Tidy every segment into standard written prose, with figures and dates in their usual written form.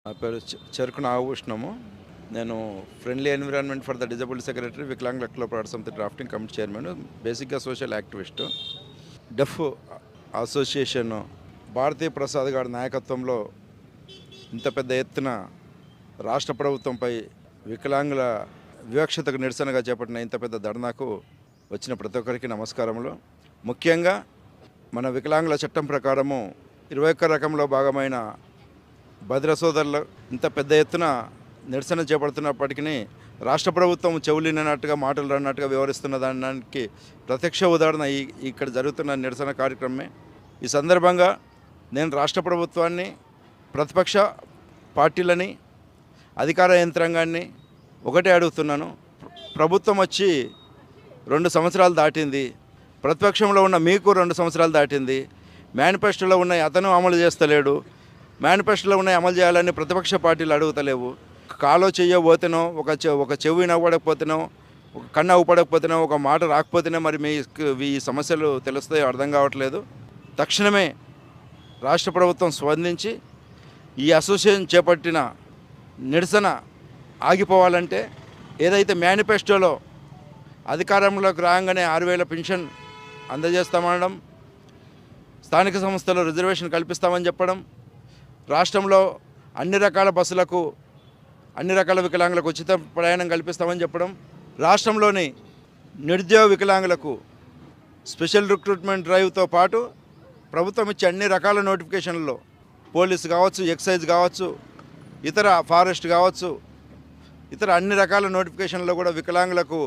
నా పేరు చెరుకు నాగభూషణము. నేను friendly environment for the disabled secretary, వికలాంగుల హక్కుల పోరాట సమితి డ్రాఫ్టింగ్ కమిటీ చైర్మన్, బేసిక్గా సోషల్ యాక్టివిస్టు. డెఫ్ అసోసియేషన్ భారతీయ ప్రసాద్ గారి నాయకత్వంలో ఇంత పెద్ద ఎత్తున రాష్ట్ర ప్రభుత్వంపై వికలాంగుల వివక్షతకు నిరసనగా చేపట్టిన ఇంత పెద్ద ధర్నాకు వచ్చిన ప్రతి ఒక్కరికి నమస్కారములు. ముఖ్యంగా మన వికలాంగుల చట్టం ప్రకారము 21 రకంలో భాగమైన భద్ర సోదరులు ఇంత పెద్ద ఎత్తున నిరసన చేపడుతున్నప్పటికీ రాష్ట్ర ప్రభుత్వం చెవులినట్టుగా మాటలు రానట్టుగా వ్యవహరిస్తున్న దానికి ప్రత్యక్ష ఉదాహరణ ఇక్కడ జరుగుతున్న నిరసన కార్యక్రమమే. ఈ సందర్భంగా నేను రాష్ట్ర ప్రభుత్వాన్ని, ప్రతిపక్ష పార్టీలని, అధికార యంత్రాంగాన్ని ఒకటే అడుగుతున్నాను. ప్రభుత్వం వచ్చి 2 సంవత్సరాలు దాటింది, ప్రతిపక్షంలో ఉన్న మీకు 2 సంవత్సరాలు దాటింది. మేనిఫెస్టోలో ఉన్నాయి అతను అమలు చేస్తలేడు, మేనిఫెస్టోలో ఉన్నాయి అమలు చేయాలని ప్రతిపక్ష పార్టీలు అడుగుతలేవు. కాలో చెయ్యబోతేనో, ఒక చెవి నవ్వడకపోతేనో, ఒక కన్ను అవ్వపడకపోతేనో, ఒక మాట రాకపోతేనే మరి ఈ సమస్యలు తెలుస్తాయో అర్థం కావట్లేదు. తక్షణమే రాష్ట్ర ప్రభుత్వం స్పందించి ఈ అసోసియేషన్ చేపట్టిన నిరసన ఆగిపోవాలంటే, ఏదైతే మేనిఫెస్టోలో అధికారంలోకి రాగానే 6,000 పెన్షన్ అందజేస్తామనడం, స్థానిక సంస్థలో రిజర్వేషన్ కల్పిస్తామని చెప్పడం, రాష్ట్రంలో అన్ని రకాల బస్సులకు అన్ని రకాల వికలాంగులకు ఉచిత ప్రయాణం కల్పిస్తామని చెప్పడం, రాష్ట్రంలోని నిరుద్యోగ వికలాంగులకు స్పెషల్ రిక్రూట్మెంట్ డ్రైవ్తో పాటు ప్రభుత్వం ఇచ్చే అన్ని రకాల నోటిఫికేషన్లలో పోలీసు కావచ్చు, ఎక్సైజ్ కావచ్చు, ఇతర ఫారెస్ట్ కావచ్చు, ఇతర అన్ని రకాల నోటిఫికేషన్లో కూడా వికలాంగులకు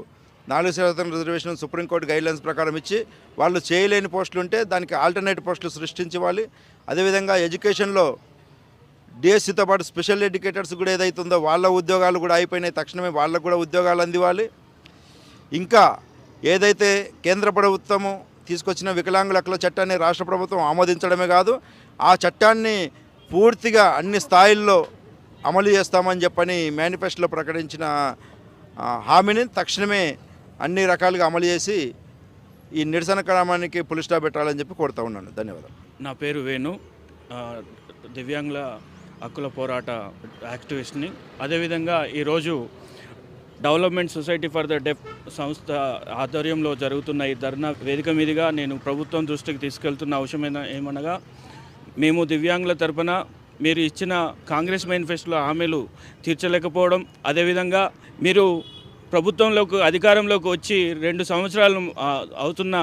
4% రిజర్వేషన్ సుప్రీంకోర్టు గైడ్లైన్స్ ప్రకారం ఇచ్చి, వాళ్ళు చేయలేని పోస్టులు ఉంటే దానికి ఆల్టర్నేట్ పోస్టులు సృష్టించాలి. అదేవిధంగా ఎడ్యుకేషన్లో డిఎస్సితో పాటు స్పెషల్ ఎడ్యుకేటర్స్ కూడా ఏదైతుందో వాళ్ళ ఉద్యోగాలు కూడా అయిపోయినాయి, తక్షణమే వాళ్ళకు కూడా ఉద్యోగాలు అందివ్వాలి. ఇంకా ఏదైతే కేంద్ర ప్రభుత్వము తీసుకొచ్చిన వికలాంగుల హక్కుల చట్టాన్ని రాష్ట్ర ప్రభుత్వం ఆమోదించడమే కాదు, ఆ చట్టాన్ని పూర్తిగా అన్ని స్థాయిల్లో అమలు చేస్తామని చెప్పని మేనిఫెస్టోలో ప్రకటించిన హామీని తక్షణమే అన్ని రకాలుగా అమలు చేసి ఈ నిరసన క్రమానికి పులి స్టాప్ పెట్టాలని చెప్పి కోరుతా ఉన్నాను. ధన్యవాదాలు. నా పేరు వేణు, దివ్యాంగుల హక్కుల పోరాట యాక్టివిస్ట్ని. అదేవిధంగా ఈరోజు డెవలప్మెంట్ సొసైటీ ఫర్ ద డెఫ్ సంస్థ ఆధ్వర్యంలో జరుగుతున్న ఈ ధర్నా వేదిక మీదుగా నేను ప్రభుత్వం దృష్టికి తీసుకెళ్తున్న అవసరం ఏమనగా, మేము దివ్యాంగుల తరపున మీరు ఇచ్చిన కాంగ్రెస్ మేనిఫెస్టోలో హామీలు తీర్చలేకపోవడం, అదేవిధంగా మీరు ప్రభుత్వంలోకి అధికారంలోకి వచ్చి 2 సంవత్సరాలు అవుతున్న